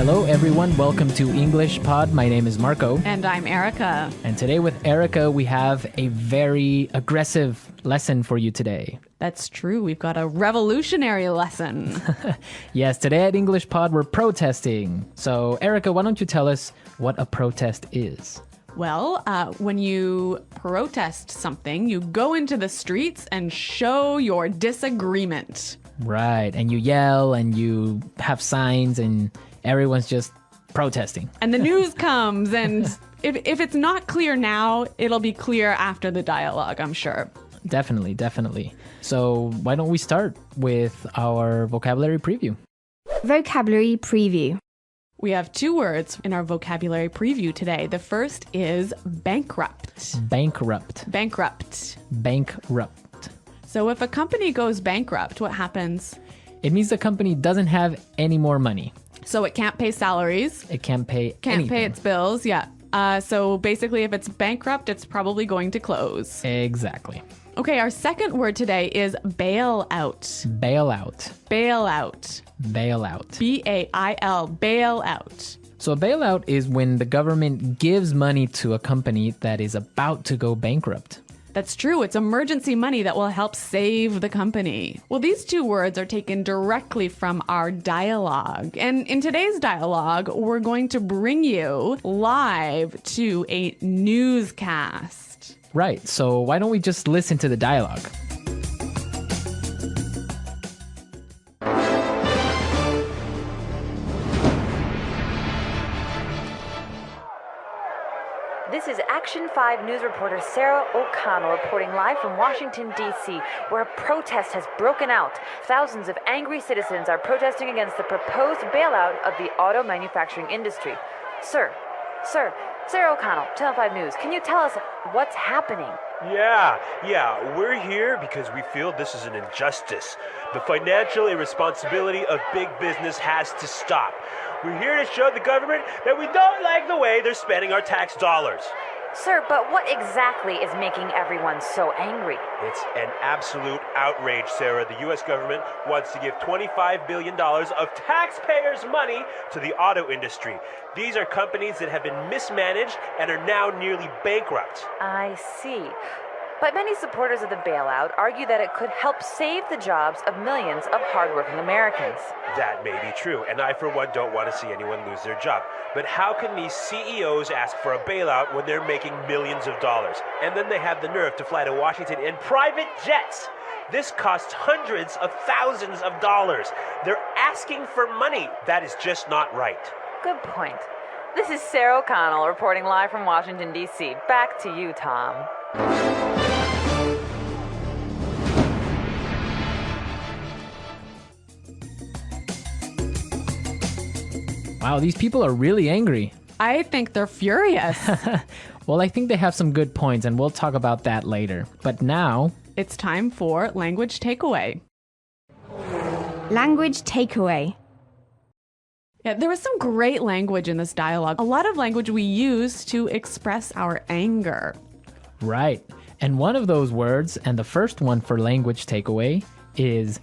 Hello, everyone. Welcome to English Pod. My name is Marco. And I'm Erica. And today with Erica, we have a very aggressive lesson for you today. That's true. We've got a revolutionary lesson. Yes, today at English Pod, we're protesting. So, Erica, why don't you tell us what a protest is? Well, when you protest something, you go into the streets and show your disagreement. Right. And you yell and you have signs and everyone's just protesting. And the news comes, and if it's not clear now, it'll be clear after the dialogue, I'm sure. Definitely, definitely. So why don't we start with our vocabulary preview? Vocabulary preview. We have two words in our vocabulary preview today. The first is bankrupt. Bankrupt. Bankrupt. Bankrupt. So if a company goes bankrupt, what happens? It means the company doesn't have any more money. So it can't pay salaries. It can't pay Can't anything. pay its bills, yeah. So basically, if it's bankrupt, it's probably going to close. Exactly. Okay, our second word today is bailout. Bailout. Bailout. Bailout. B-A-I-L, bailout. So a bailout is when the government gives money to a company that is about to go bankrupt. That's true. It's emergency money that will help save the company. Well, these two words are taken directly from our dialogue. And in today's dialogue, we're going to bring you live to a newscast. Right, so why don't we just listen to the dialogue? This is Action 5 News reporter Sarah O'Connell reporting live from Washington, D.C., where a protest has broken out. Thousands of angry citizens are protesting against the proposed bailout of the auto manufacturing industry. Sir, Sarah O'Connell, Channel 5 News, can you tell us what's happening? Yeah, we're here because we feel this is an injustice. The financial irresponsibility of big business has to stop. We're here to show the government that we don't like the way they're spending our tax dollars. Sir, but what exactly is making everyone so angry? It's an absolute outrage, Sarah. The U.S. government wants to give $25 billion of taxpayers' money to the auto industry. These are companies that have been mismanaged and are now nearly bankrupt. I see. But many supporters of the bailout argue that it could help save the jobs of millions of hardworking Americans. That may be true, and I, for one, don't want to see anyone lose their job. But how can these CEOs ask for a bailout when they're making millions of dollars? And then they have the nerve to fly to Washington in private jets. This costs hundreds of thousands of dollars. They're asking for money. That is just not right. Good point. This is Sarah O'Connell reporting live from Washington, D.C. Back to you, Tom. Wow, these people are really angry. I think they're furious. Well, I think they have some good points, and we'll talk about that later. But now, It's time for language takeaway. Language takeaway. Yeah, there was some great language in this dialogue. A lot of language we use to express our anger. right. And one of those words, and the first one for language takeaway, is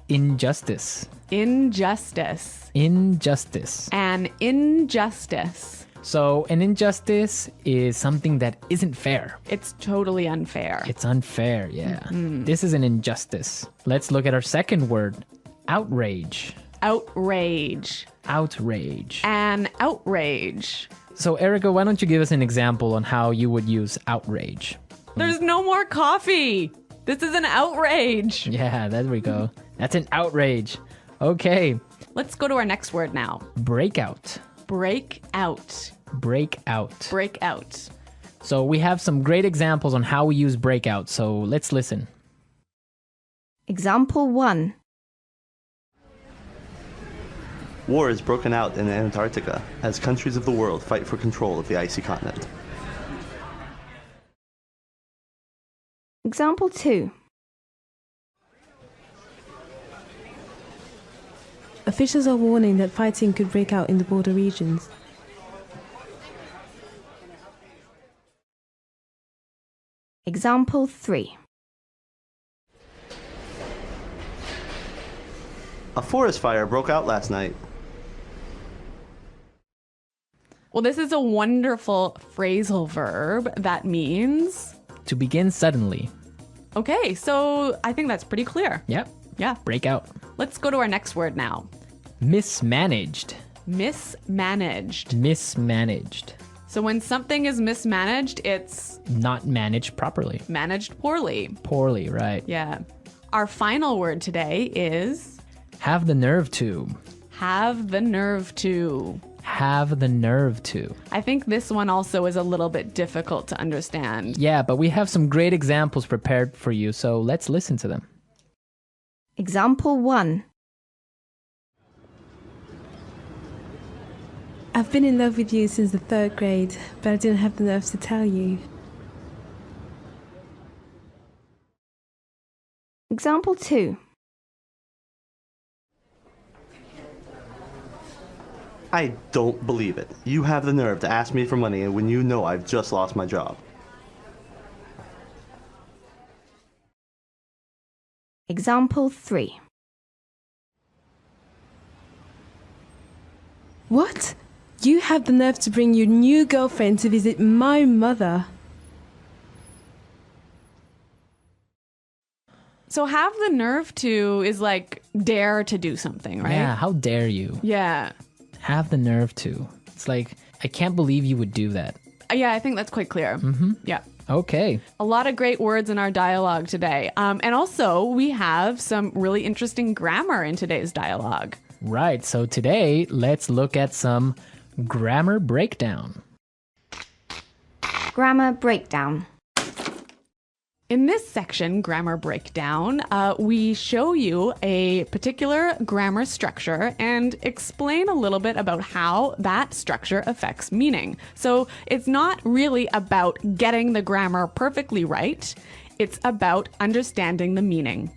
injustice. Injustice. Injustice. An injustice. So an injustice is something that isn't fair. It's totally unfair. It's unfair, yeah. This is an injustice. Let's look at our second word, outrage. Outrage. Outrage. An outrage. So Erica, why don't you give us an example on how you would use outrage? There's no more coffee. This is an outrage. Yeah, there we go. That's an outrage. Okay, Let's go to our next word now. breakout. Break out. Breakout. Break out. So we have some great examples on how we use breakout, so let's listen. Example 1. War has broken out in Antarctica as countries of the world fight for control of the icy continent. Example 2. Officials are warning that fighting could break out in the border regions. Example 3. A forest fire broke out last night. Well, this is a wonderful phrasal verb that means... To begin suddenly. Okay, so I think that's pretty clear. Yep. Yeah. Break out. Let's go to our next word now. Mismanaged. Mismanaged. Mismanaged. So when something is mismanaged, it's Not managed properly. managed poorly. Poorly, right. Yeah. Our final word today is Have the nerve to. have the nerve to. Have the nerve to. I think this one also is a little bit difficult to understand. Yeah, but we have some great examples prepared for you, so let's listen to them. Example 1. I've been in love with you since the 3rd grade, but I didn't have the nerves to tell you. Example 2. I don't believe it. You have the nerve to ask me for money when you know I've just lost my job. Example 3. What? You have the nerve to bring your new girlfriend to visit my mother. So have the nerve to is like dare to do something, right? Yeah, how dare you? Yeah. Have the nerve to. It's like, I can't believe you would do that. Yeah, I think that's quite clear. Mm-hmm. Yeah. Okay. A lot of great words in our dialogue today. And also, we have some really interesting grammar in today's dialogue. Right, so today, let's look at some grammar breakdown. Grammar breakdown. In this section, grammar breakdown, we show you a particular grammar structure and explain a little bit about how that structure affects meaning. So it's not really about getting the grammar perfectly right. It's about understanding the meaning.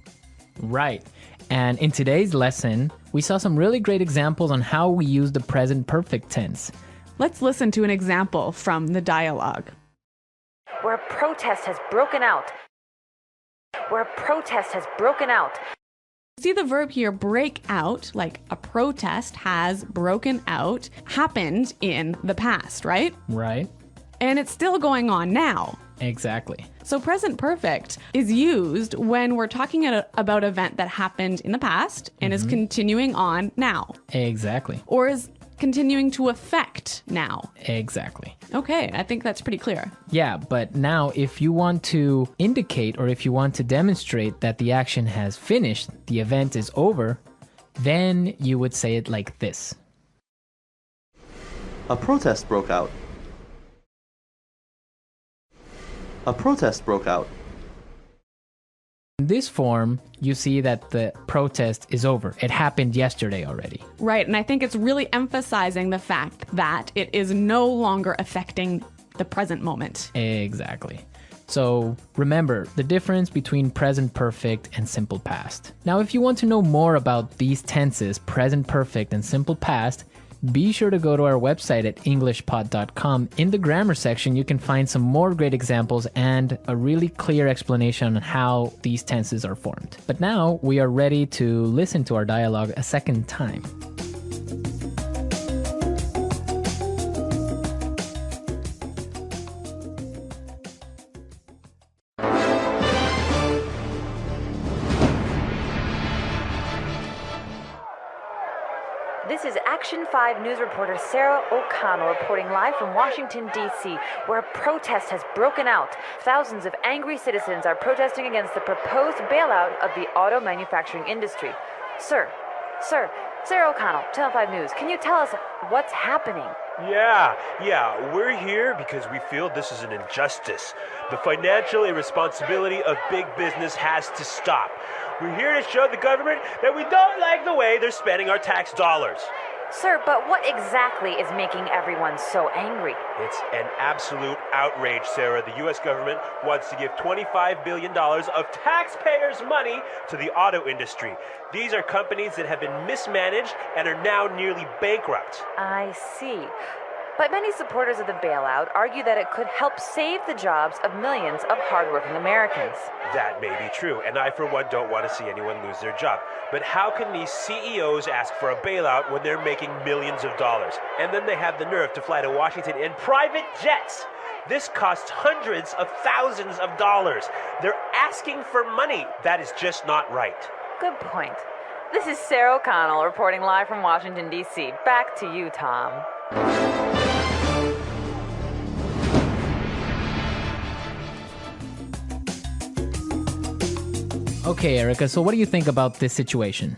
Right. And in today's lesson, we saw some really great examples on how we use the present perfect tense. Let's listen to an example from the dialogue. Where a protest has broken out. Where a protest has broken out. See the verb here, break out, like a protest has broken out, happened in the past, right? Right? And it's still going on now. Exactly. So present perfect is used when we're talking about an event that happened in the past and is continuing on now, Exactly. or is continuing to affect now. Exactly. Okay, I think that's pretty clear. Yeah, but now if you want to indicate or if you want to demonstrate that the action has finished, the event is over, then you would say it like this. A protest broke out. A protest broke out. In this form, you see that the protest is over. It happened yesterday already. Right, and I think it's really emphasizing the fact that it is no longer affecting the present moment. Exactly. So remember the difference between present perfect and simple past. Now, if you want to know more about these tenses, present perfect and simple past, be sure to go to our website at englishpod.com. In the grammar section, you can find some more great examples and a really clear explanation on how these tenses are formed. But now we are ready to listen to our dialogue a second time. This is Action 5 news reporter Sarah O'Connell reporting live from Washington, D.C., where a protest has broken out. Thousands of angry citizens are protesting against the proposed bailout of the auto manufacturing industry. Sir, Sarah O'Connell, Channel 5 News, can you tell us what's happening? Yeah, we're here because we feel this is an injustice. The financial irresponsibility of big business has to stop. We're here to show the government that we don't like the way they're spending our tax dollars. Sir, but what exactly is making everyone so angry? It's an absolute outrage, Sarah. The U.S. government wants to give $25 billion of taxpayers' money to the auto industry. These are companies that have been mismanaged and are now nearly bankrupt. I see. But many supporters of the bailout argue that it could help save the jobs of millions of hardworking Americans. That may be true, and I, for one, don't want to see anyone lose their job. But how can these CEOs ask for a bailout when they're making millions of dollars? And then they have the nerve to fly to Washington in private jets. This costs hundreds of thousands of dollars. They're asking for money. That is just not right. Good point. This is Sarah O'Connell reporting live from Washington, D.C. Back to you, Tom. Okay, Erica, so what do you think about this situation?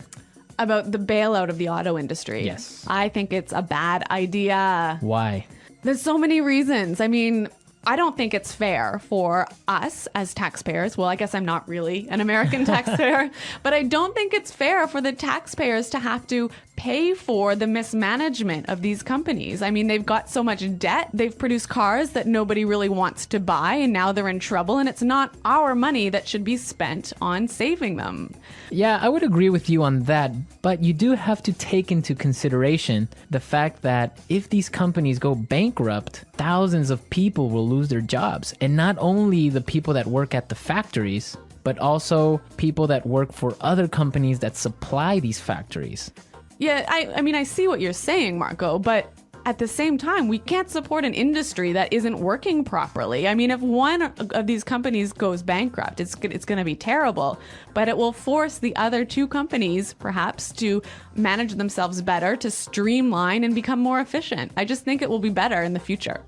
About the bailout of the auto industry. Yes. I think it's a bad idea. Why? There's so many reasons. I mean, I don't think it's fair for us as taxpayers. Well, I guess I'm not really an American taxpayer, but I don't think it's fair for the taxpayers to have to pay for the mismanagement of these companies. I mean, they've got so much debt. They've produced cars that nobody really wants to buy, and now they're in trouble, and it's not our money that should be spent on saving them. Yeah, I would agree with you on that, but you do have to take into consideration the fact that if these companies go bankrupt, thousands of people will lose their jobs. And not only the people that work at the factories, but also people that work for other companies that supply these factories. Yeah, I mean, I see what you're saying, Marco, but at the same time, we can't support an industry that isn't working properly. I mean, if one of these companies goes bankrupt, it's going to be terrible, but it will force the other two companies, perhaps, to manage themselves better, to streamline and become more efficient. I just think it will be better in the future.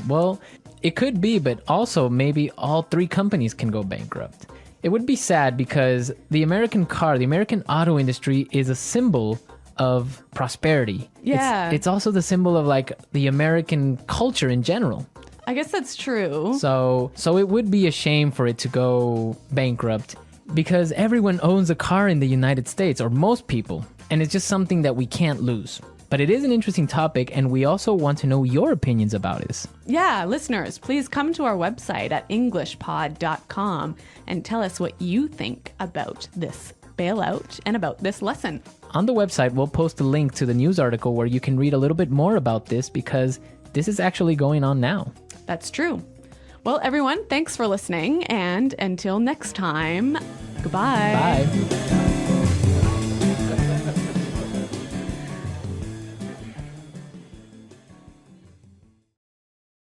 Well, it could be, but also maybe all three companies can go bankrupt. It would be sad because the American auto industry is a symbol of prosperity. Yeah. It's also the symbol of like the American culture in general. I guess that's true. So it would be a shame for it to go bankrupt because everyone owns a car in the United States, or most people, and it's just something that we can't lose. But it is an interesting topic, and we also want to know your opinions about this. Yeah, listeners, please come to our website at englishpod.com and tell us what you think about this bailout and about this lesson. On the website, we'll post a link to the news article where you can read a little bit more about this because this is actually going on now. That's true. Well, everyone, thanks for listening, and until next time, goodbye. Bye.